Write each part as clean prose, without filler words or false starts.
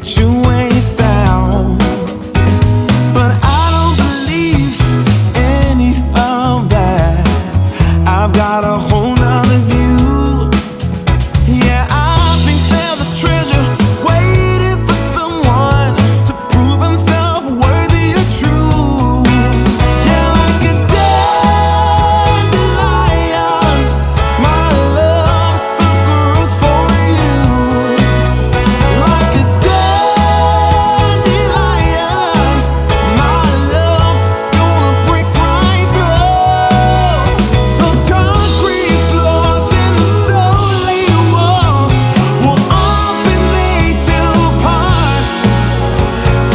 that you ain't sound. But I don't believe any of that. I've got a whole nother view. Yeah, I think there's a treasure waiting for someone to prove himself worthy or true. Yeah, like a dandelion, my love stuck roots for you. Like a dandelion, my love's gonna break right through those concrete floors and the solid walls will all be made to part.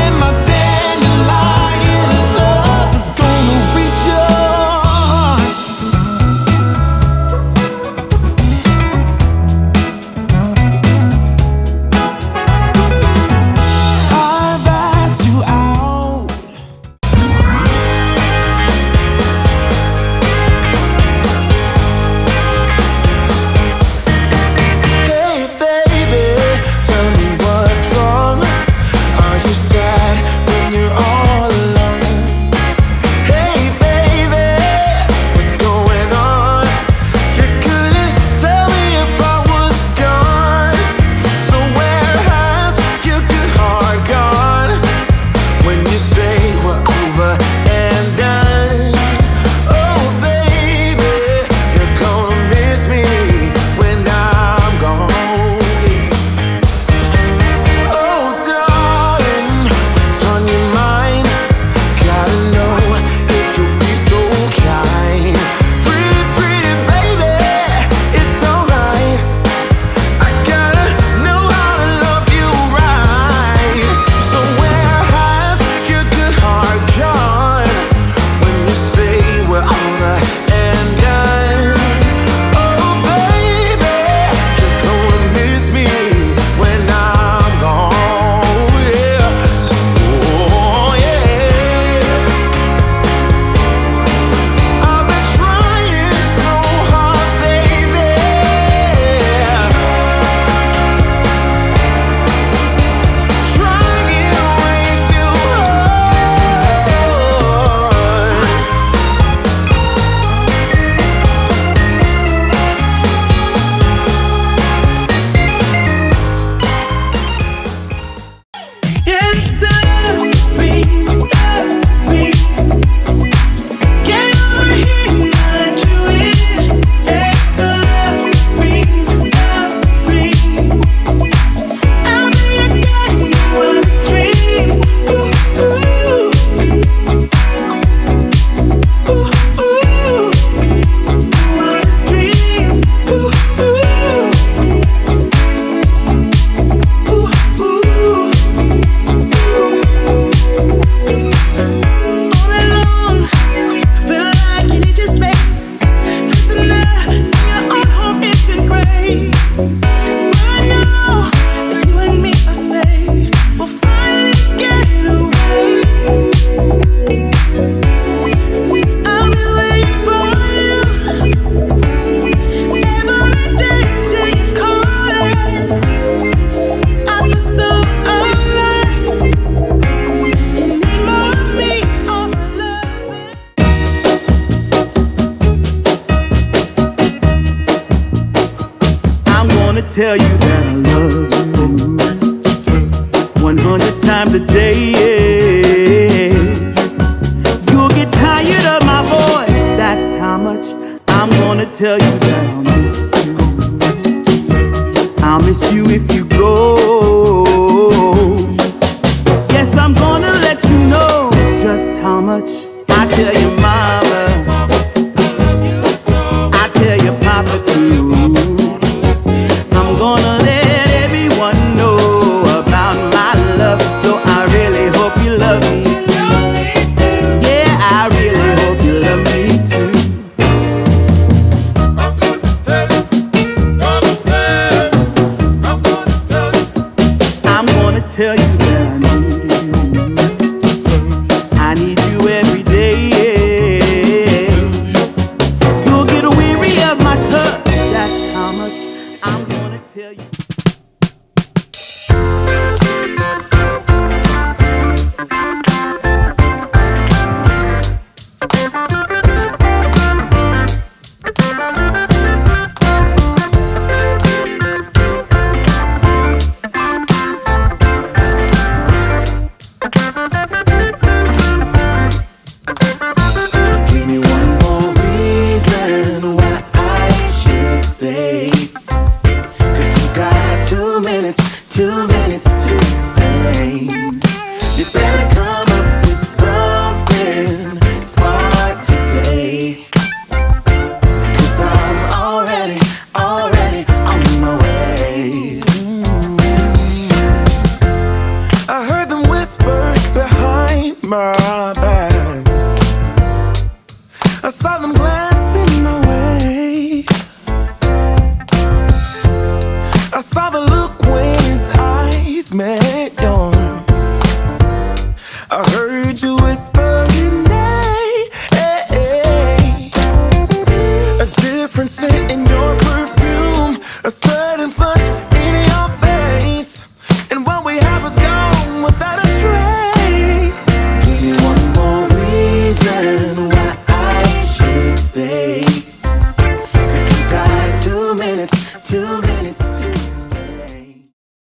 And my dandelion love is gonna reach your heart. I've asked you out. Hey baby, tell me what's wrong. Are you sad when you're all alone? Hey baby, what's going on? You couldn't tell me if I was gone. So where has your good heart gone when you say we're over and done? Oh baby, you're gonna miss me when I'm gone. Oh darling, what's on your mind? Gotta know if you'll be so kind. Pretty, pretty baby, it's alright. I gotta know how to love you right. So where has your good heart gone when you say we're over and done? Oh baby, you're gonna miss me when I'm gone. Yeah, so, oh yeah. I've been trying so hard, baby. Trying way too hard. It serves me, get over here and let you in. It serves me, I'll be a guy in your wildest dreams. Ooh, ooh, ooh, ooh, wildest dreams. Ooh, all alone, I feel like you need your space. Listener, in your own home isn't great. But I know that you and me are safe. We'll finally get away. I'll be waiting for you every day till you call it. I feel so alive. You need more of me, all my love. I'm gonna tell you that I love you 100 times a day. You'll get tired of my voice, that's how much I'm gonna tell you that I'll miss you. I'll miss you if you go. Yes, I'm gonna let you know just how much I tell your mama, I tell your papa too. I'm gonna let everyone know about my love, so I really hope you love me too. Yeah, I really hope you love me too. I'm gonna tell you, I'm gonna tell you that I need you. I need you every day. You'll get weary of my touch, that's how much I'm gonna tell you. to me.